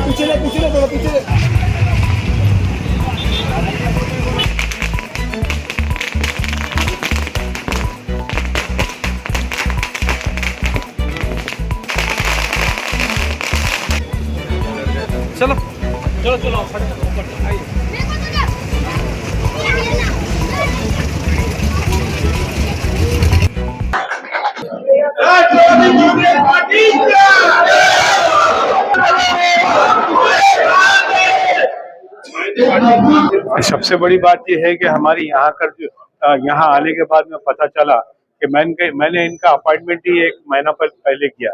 पीछे ले थोड़ा पीछे ले। चलो चलो चलो फटाफट आइए। सबसे बड़ी बात यह है कि हमारी यहाँ कर जो यहाँ आने के बाद में पता चला कि मैंने इनका अपॉइंटमेंट ही 1 महीना पहले किया,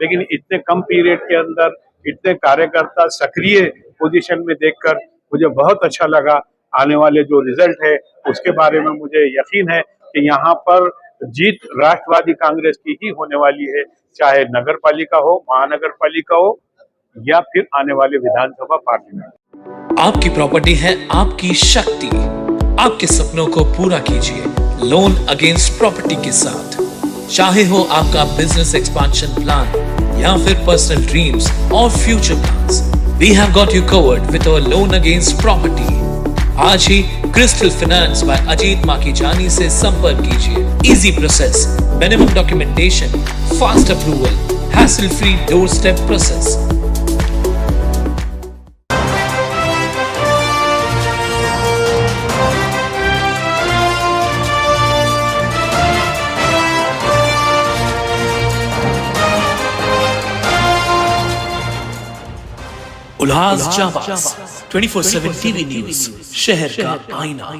लेकिन इतने कम पीरियड के अंदर इतने कार्यकर्ता सक्रिय पोजीशन में देखकर मुझे बहुत अच्छा लगा। आने वाले जो रिजल्ट है उसके बारे में मुझे यकीन है कि यहाँ पर जीत राष्ट्रवादी कांग्रेस की ही होने वाली है, चाहे नगर पालिका हो, महानगर पालिका हो या फिर आने वाले विधानसभा पार्लियामेंट। आपकी प्रॉपर्टी है आपकी शक्ति। आपके सपनों को पूरा कीजिए लोन अगेंस्ट प्रॉपर्टी के साथ। चाहे हो आपका बिजनेस एक्सपेंशन प्लान या फिर पर्सनल ड्रीम्स और future plans, we have got you covered with our loan against property. आज ही Crystal Finance by Ajit Makijani से संपर्क कीजिए। Easy process, minimum documentation, fast approval, hassle free doorstep process. Ullas Jabaz 24/7 TV news, शहर का आईना।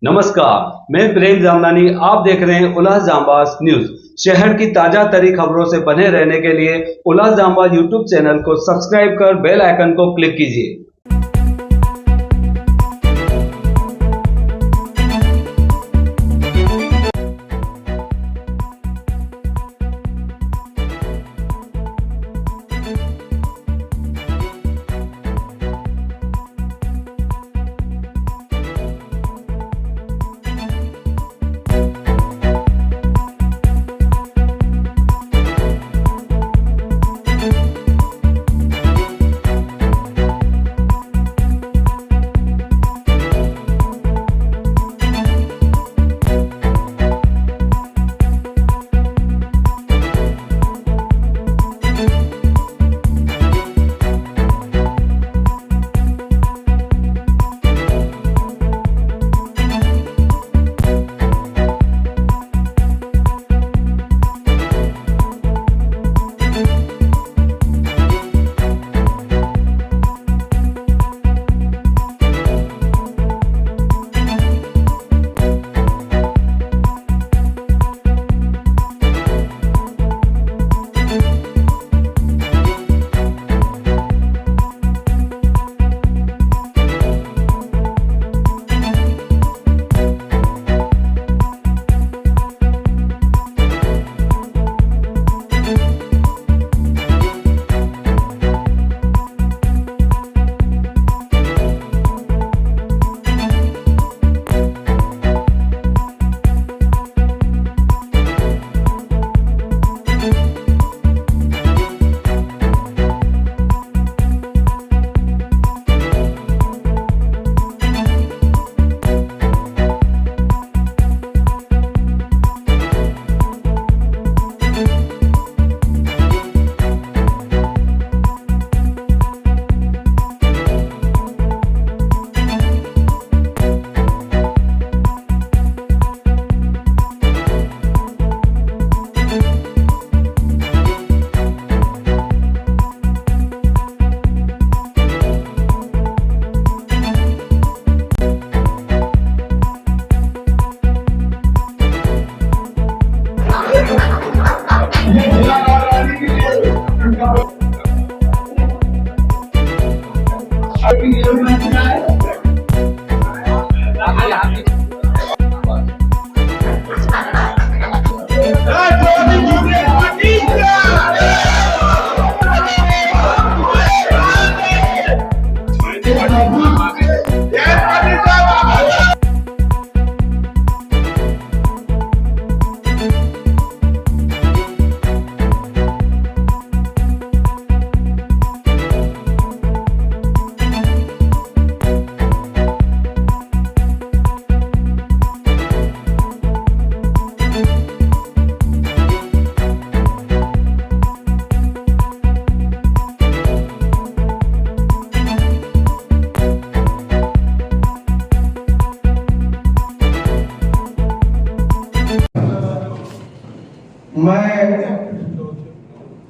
नमस्कार, मैं प्रेम जामनानी, आप देख रहे हैं उल्लास जाबाज न्यूज। शहर की ताजा तरीन खबरों से बने रहने के लिए उल्लास जाबाज यूट्यूब चैनल को सब्सक्राइब कर बेल आइकन को क्लिक कीजिए।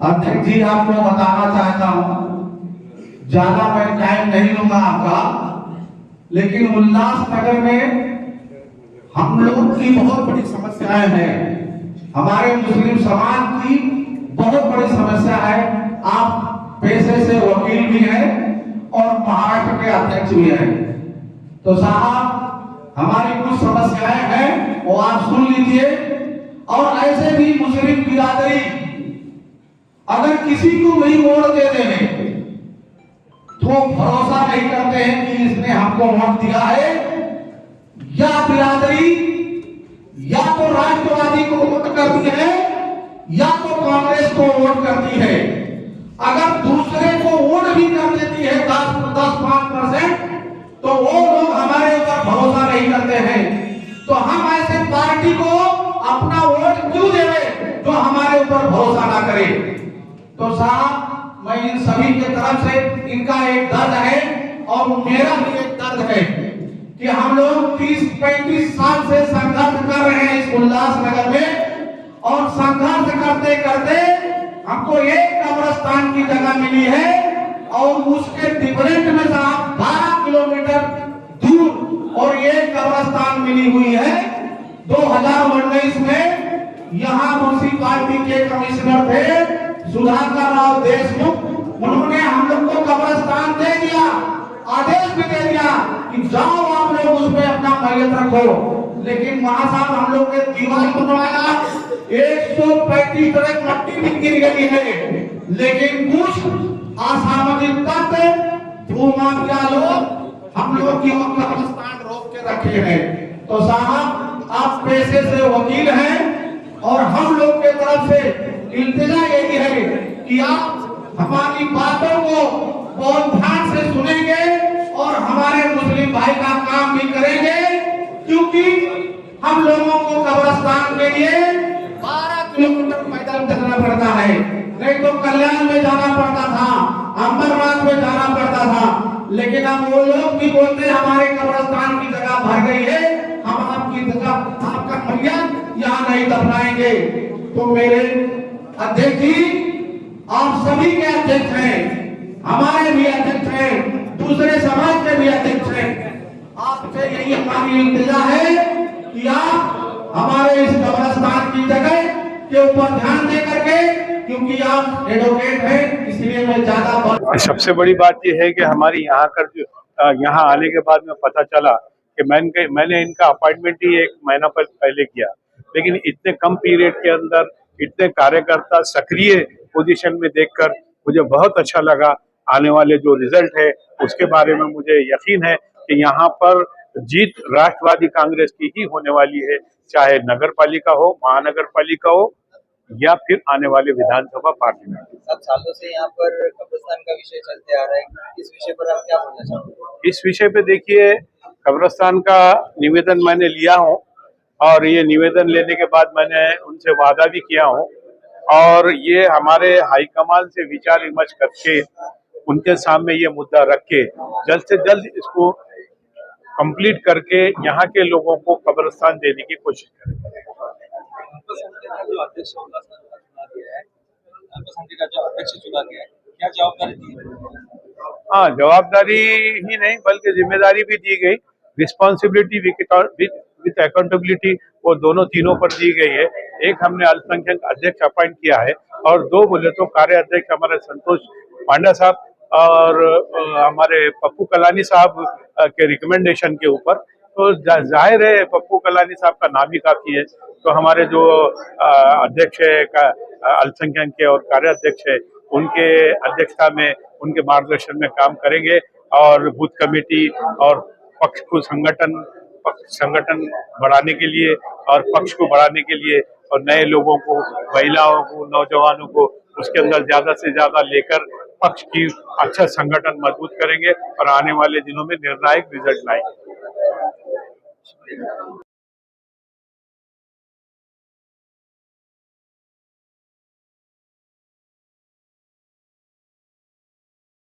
अध्यक्ष जी, आपको बताना चाहता हूं, ज्यादा मैं टाइम नहीं लूंगा आपका, लेकिन उल्लासनगर में हम लोग की बहुत बड़ी समस्याएं हैं। हमारे मुस्लिम समाज की बहुत बड़ी समस्या है। आप पेशे से वकील भी हैं और महाराष्ट्र के अध्यक्ष भी हैं, तो साहब हमारी कुछ समस्याएं हैं वो आप सुन लीजिए। और ऐसे भी मुस्लिम बिरादरी अगर किसी को भी वोट दे देंगे तो भरोसा नहीं करते हैं कि इसने हमको वोट दिया है, या बिरादरी या तो राष्ट्रवादी को वोट करती है या तो कांग्रेस को वोट करती है। अगर दूसरे को वोट भी कर देती है 10-5%, तो वो लोग हमारे ऊपर भरोसा नहीं करते हैं। तो हम ऐसे पार्टी को अपना वोट क्यों देवे जो हमारे ऊपर भरोसा ना करे। तो साहब, मैं इन सभी के तरफ से इनका एक दर्द है और मेरा भी एक दर्द है कि हम लोग 30-35 साल से संघर्ष कर रहे हैं इस उल्लासनगर में, और संघर्ष करते करते हमको एक कब्रिस्तान की जगह मिली है और उसके डिफरेंट में साहब 12 किलोमीटर दूर और ये कब्रिस्तान मिली हुई है। 2019 में यहाँ म्युनिसिपालिटी के कमिश्नर थे सुधाकर राव देशमुख, उन्होंने हम लोग को कब्रिस्तान दे दिया, आदेश भी दे दिया कि जाओ आप लोग उस पे अपना मैयत रखो। लेकिन वहां साहब हम लोग ने दीवार बनवाया, 135 ट्रक मट्टी भी गिर गई है, लेकिन कुछ असामाजिक तत्व भूमाफिया लोग हम लोग की कब्रिस्तान रोक के रखे हैं। तो साहब, आप पेशे से वकील हैं और हम लोग के तरफ से इल्तिजा यही है कि आप हमारी बातों को बहुत ध्यान से सुनेंगे और हमारे मुस्लिम भाई का काम भी करेंगे, क्योंकि हम लोगों को कब्रिस्तान के लिए 12 किलोमीटर पैदल चलना पड़ता है। नहीं तो कल्याण में जाना पड़ता था, अंबरनाथ में जाना पड़ता था, लेकिन अब वो लोग भी बोलते हैं हमारे कब्रिस्तान की जगह भर गई है, हम आपकी जगह आपका मैयत यहाँ नहीं दफनाएंगे। तो मेरे अध्यक्ष जी, आप सभी के अध्यक्ष हैं, हमारे भी अध्यक्ष हैं, दूसरे समाज के भी अध्यक्ष हैं। आपसे यही हमारी इल्तिजा है कि आप हमारे इस कब्रिस्तान की जगह के ऊपर ध्यान दे करके, क्योंकि आप एडवोकेट हैं, इसलिए मैं ज्यादा। सबसे बड़ी बात यह है कि हमारी यहाँ आने के बाद में पता चला कि मैंने इनका अपॉइंटमेंट ही 1 महीना पहले किया, लेकिन इतने कम पीरियड के अंदर इतने कार्यकर्ता सक्रिय पोजीशन में देखकर मुझे बहुत अच्छा लगा। आने वाले जो रिजल्ट है उसके बारे में मुझे यकीन है कि यहाँ पर जीत राष्ट्रवादी कांग्रेस की ही होने वाली है, चाहे नगर पालिका हो, महानगर पालिका हो या फिर आने वाले विधानसभा पार्लियामेंट। अब सालों से यहाँ पर कब्रिस्तान का विषय चलते आ रहा है, इस विषय पर आप क्या बोलना चाहोगे? इस विषय पे देखिए, कब्रिस्तान का निवेदन मैंने लिया हूँ और ये निवेदन लेने के बाद मैंने उनसे वादा भी किया हूँ, और ये हमारे हाईकमान से विचार विमर्श करके उनके सामने ये मुद्दा रख के जल्द से जल्द इसको कंप्लीट करके यहाँ के लोगों को कब्रिस्तान देने की कोशिश करेंगे। जो अध्यक्ष चुना गया है, क्या जवाबदारी दी है? हाँ, जवाबदारी ही नहीं बल्कि जिम्मेदारी भी दी गई, रिस्पॉन्सिबिलिटी विद अकाउंटेबिलिटी, वो तीनों पर दी गई है। एक हमने अल्पसंख्यक अध्यक्ष अपॉइंट किया है और 2 बोले तो कार्य अध्यक्ष हमारे संतोष पांडा साहब और हमारे पप्पू कलानी साहब के रिकमेंडेशन के ऊपर। तो जाहिर है पप्पू कलानी साहब का नाम ही काफी है, तो हमारे जो अध्यक्ष है अल्पसंख्यक के और कार्य अध्यक्ष है, उनके अध्यक्षता में उनके मार्गदर्शन में काम करेंगे और बूथ कमेटी और पक्ष को संगठन बढ़ाने के लिए और पक्ष को बढ़ाने के लिए और नए लोगों को, महिलाओं को, नौजवानों को उसके अंदर ज्यादा से ज्यादा लेकर पक्ष की अच्छा संगठन मजबूत करेंगे और आने वाले दिनों में निर्णायक रिजल्ट लाएंगे।